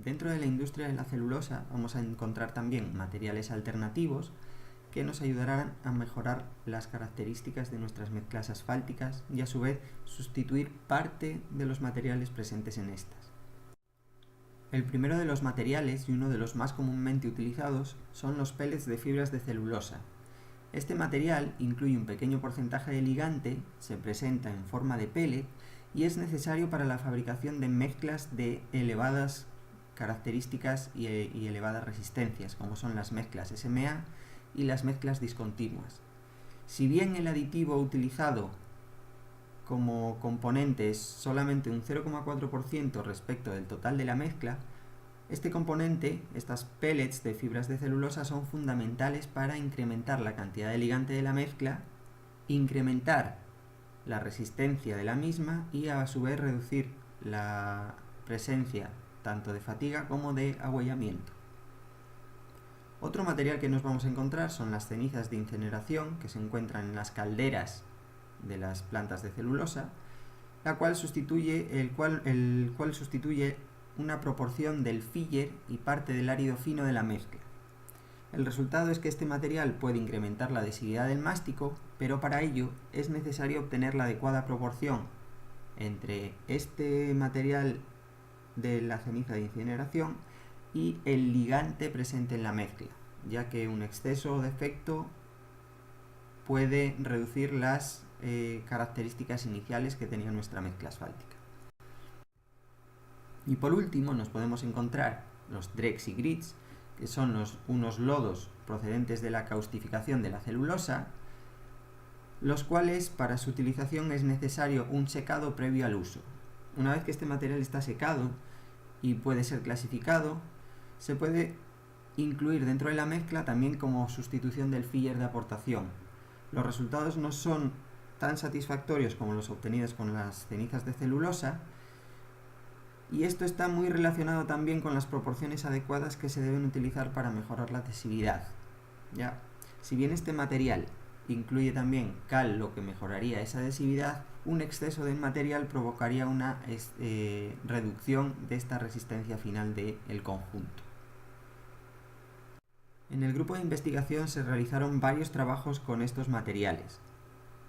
Dentro de la industria de la celulosa vamos a encontrar también materiales alternativos que nos ayudarán a mejorar las características de nuestras mezclas asfálticas y a su vez sustituir parte de los materiales presentes en estas. El primero de los materiales y uno de los más comúnmente utilizados son los pellets de fibras de celulosa. Este material incluye un pequeño porcentaje de ligante, se presenta en forma de pellet y es necesario para la fabricación de mezclas de elevadas características y elevadas resistencias, como son las mezclas SMA y las mezclas discontinuas. Si bien el aditivo utilizado como componente es solamente un 0,4% respecto del total de la mezcla, este componente, estas pellets de fibras de celulosa, son fundamentales para incrementar la cantidad de ligante de la mezcla, incrementar la resistencia de la misma y a su vez reducir la presencia tanto de fatiga como de agüellamiento. Otro material que nos vamos a encontrar son las cenizas de incineración que se encuentran en las calderas de las plantas de celulosa, el cual sustituye una proporción del filler y parte del árido fino de la mezcla. El resultado es que este material puede incrementar la adhesividad del mástico, pero para ello es necesario obtener la adecuada proporción entre este material de la ceniza de incineración y el ligante presente en la mezcla, ya que un exceso o defecto puede reducir las características iniciales que tenía nuestra mezcla asfáltica. Y por último nos podemos encontrar los dregs y grits, que son unos lodos procedentes de la caustificación de la celulosa, los cuales para su utilización es necesario un secado previo al uso. Una vez que este material está secado y puede ser clasificado, se puede incluir dentro de la mezcla también como sustitución del filler de aportación. Los resultados no son tan satisfactorios como los obtenidos con las cenizas de celulosa, y esto está muy relacionado también con las proporciones adecuadas que se deben utilizar para mejorar la adhesividad. ¿Ya? Si bien este material incluye también cal, lo que mejoraría esa adhesividad, un exceso de material provocaría una reducción de esta resistencia final del conjunto. En el grupo de investigación se realizaron varios trabajos con estos materiales.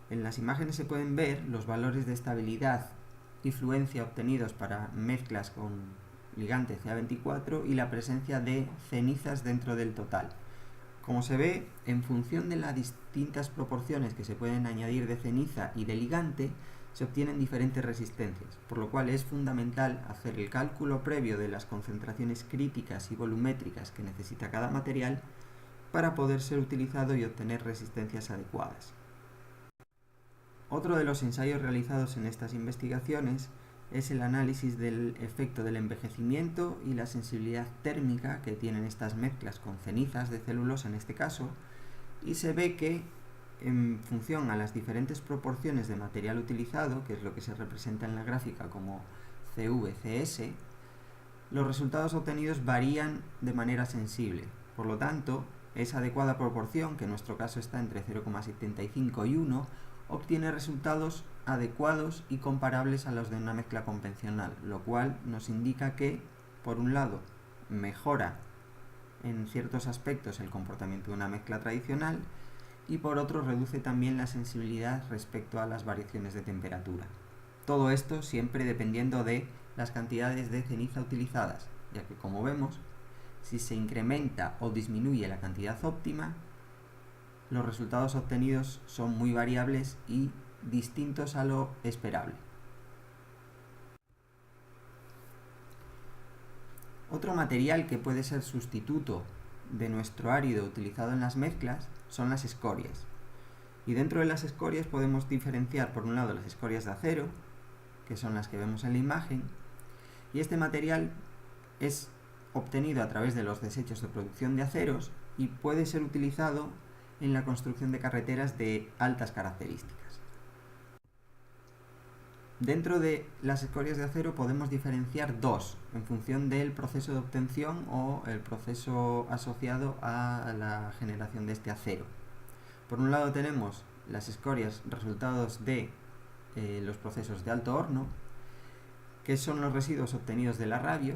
En las imágenes se pueden ver los valores de estabilidad y fluencia obtenidos para mezclas con ligante Ca24 y la presencia de cenizas dentro del total. Como se ve, en función de las distintas proporciones que se pueden añadir de ceniza y de ligante, se obtienen diferentes resistencias, por lo cual es fundamental hacer el cálculo previo de las concentraciones críticas y volumétricas que necesita cada material para poder ser utilizado y obtener resistencias adecuadas. Otro de los ensayos realizados en estas investigaciones es el análisis del efecto del envejecimiento y la sensibilidad térmica que tienen estas mezclas con cenizas de celulosa en este caso, y se ve que en función a las diferentes proporciones de material utilizado, que es lo que se representa en la gráfica como CV/CS, los resultados obtenidos varían de manera sensible. Por lo tanto, esa adecuada proporción, que en nuestro caso está entre 0,75 y 1, obtiene resultados adecuados y comparables a los de una mezcla convencional, lo cual nos indica que, por un lado, mejora en ciertos aspectos el comportamiento de una mezcla tradicional y por otro reduce también la sensibilidad respecto a las variaciones de temperatura. Todo esto siempre dependiendo de las cantidades de ceniza utilizadas, ya que como vemos, si se incrementa o disminuye la cantidad óptima, los resultados obtenidos son muy variables y distintos a lo esperable. Otro material que puede ser sustituto de nuestro árido utilizado en las mezclas son las escorias. Y dentro de las escorias podemos diferenciar por un lado las escorias de acero, que son las que vemos en la imagen, y este material es obtenido a través de los desechos de producción de aceros y puede ser utilizado en la construcción de carreteras de altas características. Dentro de las escorias de acero podemos diferenciar dos, en función del proceso de obtención o el proceso asociado a la generación de este acero. Por un lado tenemos las escorias resultados de los procesos de alto horno, que son los residuos obtenidos de la radio,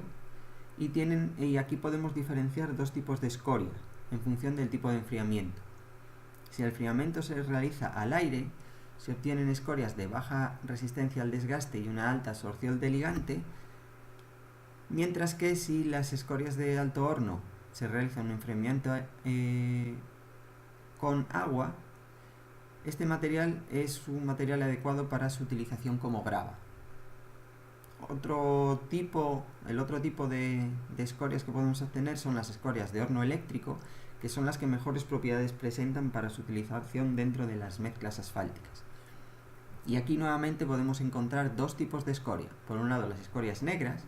y aquí podemos diferenciar dos tipos de escoria en función del tipo de enfriamiento. Si el enfriamiento se realiza al aire, se obtienen escorias de baja resistencia al desgaste y una alta absorción de ligante, mientras que si las escorias de alto horno se realiza un enfriamiento con agua, este material es un material adecuado para su utilización como grava. El otro tipo de escorias que podemos obtener son las escorias de horno eléctrico, que son las que mejores propiedades presentan para su utilización dentro de las mezclas asfálticas. Y aquí nuevamente podemos encontrar dos tipos de escoria. Por un lado, las escorias negras,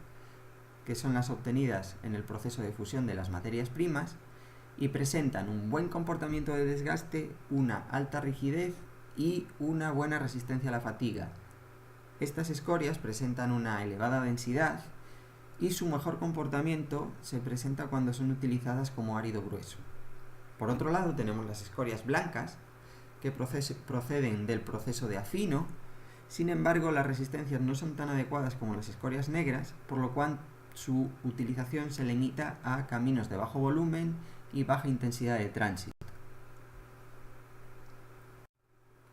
que son las obtenidas en el proceso de fusión de las materias primas y presentan un buen comportamiento de desgaste, una alta rigidez y una buena resistencia a la fatiga. Estas escorias presentan una elevada densidad y su mejor comportamiento se presenta cuando son utilizadas como árido grueso. Por otro lado, tenemos las escorias blancas, que proceden del proceso de afino. Sin embargo, las resistencias no son tan adecuadas como las escorias negras, por lo cual su utilización se limita a caminos de bajo volumen y baja intensidad de tránsito.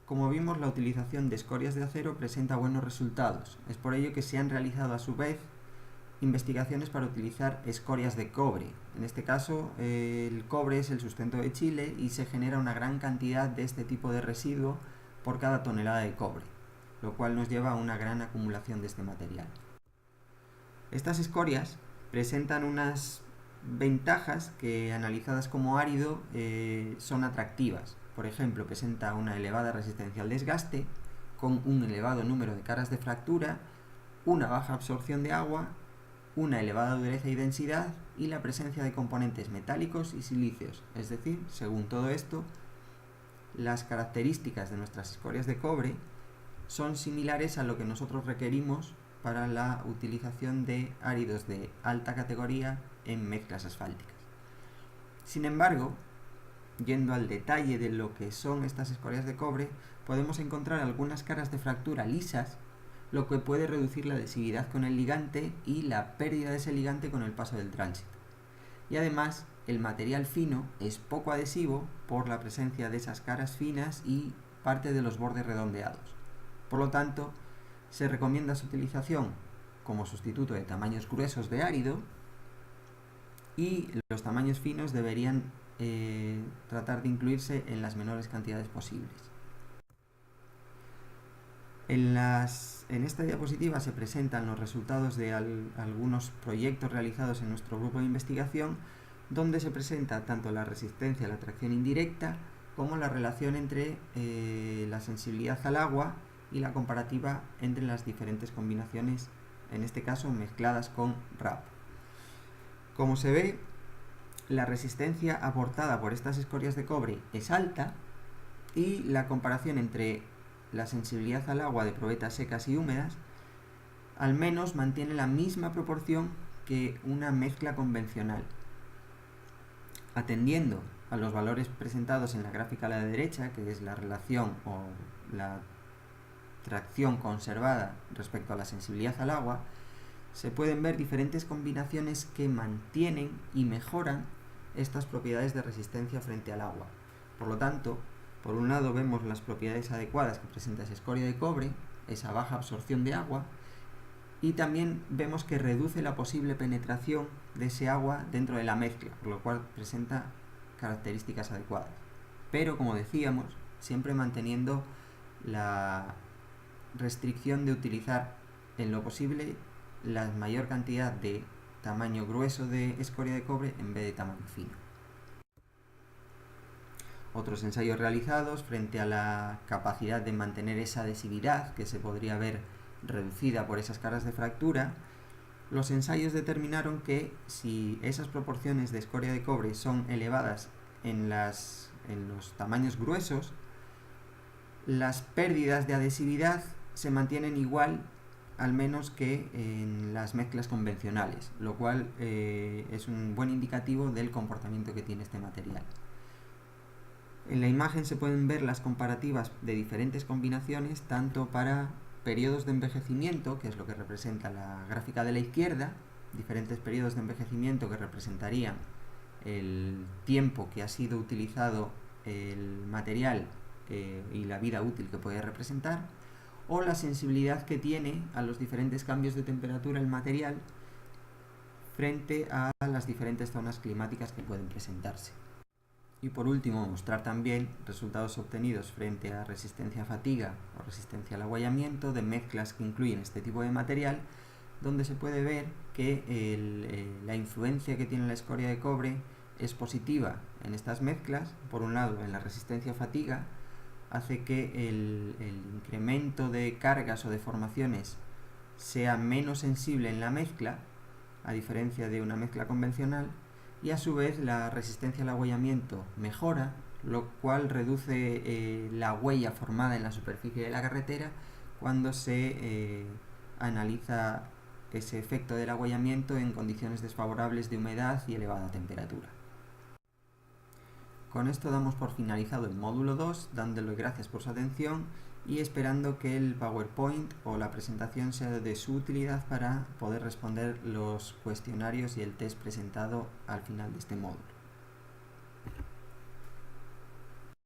Como vimos, la utilización de escorias de acero presenta buenos resultados. Es por ello que se han realizado a su vez investigaciones para utilizar escorias de cobre. En este caso, el cobre es el sustento de Chile y se genera una gran cantidad de este tipo de residuo por cada tonelada de cobre, lo cual nos lleva a una gran acumulación de este material. Estas escorias presentan unas ventajas que, analizadas como árido, son atractivas. Por ejemplo, presenta una elevada resistencia al desgaste, con un elevado número de caras de fractura, una baja absorción de agua, una elevada dureza y densidad y la presencia de componentes metálicos y silíceos. Es decir, según todo esto, las características de nuestras escorias de cobre son similares a lo que nosotros requerimos para la utilización de áridos de alta categoría en mezclas asfálticas. Sin embargo, yendo al detalle de lo que son estas escorias de cobre, podemos encontrar algunas caras de fractura lisas, lo que puede reducir la adhesividad con el ligante y la pérdida de ese ligante con el paso del tránsito. Y además, el material fino es poco adhesivo por la presencia de esas caras finas y parte de los bordes redondeados. Por lo tanto, se recomienda su utilización como sustituto de tamaños gruesos de árido, y los tamaños finos deberían tratar de incluirse en las menores cantidades posibles. En esta diapositiva se presentan los resultados de algunos proyectos realizados en nuestro grupo de investigación, donde se presenta tanto la resistencia a la tracción indirecta como la relación entre la sensibilidad al agua y la comparativa entre las diferentes combinaciones, en este caso mezcladas con RAP. Como se ve, la resistencia aportada por estas escorias de cobre es alta y la comparación entre la sensibilidad al agua de probetas secas y húmedas al menos mantiene la misma proporción que una mezcla convencional. Atendiendo a los valores presentados en la gráfica a la derecha, que es la relación o la tracción conservada respecto a la sensibilidad al agua, se pueden ver diferentes combinaciones que mantienen y mejoran estas propiedades de resistencia frente al agua. Por lo tanto, por un lado vemos las propiedades adecuadas que presenta esa escoria de cobre, esa baja absorción de agua, y también vemos que reduce la posible penetración de ese agua dentro de la mezcla, por lo cual presenta características adecuadas. Pero, como decíamos, siempre manteniendo la restricción de utilizar en lo posible la mayor cantidad de tamaño grueso de escoria de cobre en vez de tamaño fino. Otros ensayos realizados frente a la capacidad de mantener esa adhesividad que se podría ver reducida por esas caras de fractura, los ensayos determinaron que si esas proporciones de escoria de cobre son elevadas en los tamaños gruesos, las pérdidas de adhesividad se mantienen igual al menos que en las mezclas convencionales, lo cual es un buen indicativo del comportamiento que tiene este material. En la imagen se pueden ver las comparativas de diferentes combinaciones, tanto para periodos de envejecimiento, que es lo que representa la gráfica de la izquierda, diferentes periodos de envejecimiento que representarían el tiempo que ha sido utilizado el material y la vida útil que puede representar, o la sensibilidad que tiene a los diferentes cambios de temperatura el material frente a las diferentes zonas climáticas que pueden presentarse. Y por último, mostrar también resultados obtenidos frente a resistencia a fatiga o resistencia al aguayamiento de mezclas que incluyen este tipo de material, donde se puede ver que la influencia que tiene la escoria de cobre es positiva en estas mezclas. Por un lado, en la resistencia a fatiga, hace que el incremento de cargas o deformaciones sea menos sensible en la mezcla, a diferencia de una mezcla convencional, y a su vez la resistencia al aguayamiento mejora, lo cual reduce la huella formada en la superficie de la carretera cuando se analiza ese efecto del aguayamiento en condiciones desfavorables de humedad y elevada temperatura. Con esto damos por finalizado el módulo 2, dándole gracias por su atención y esperando que el PowerPoint o la presentación sea de su utilidad para poder responder los cuestionarios y el test presentado al final de este módulo.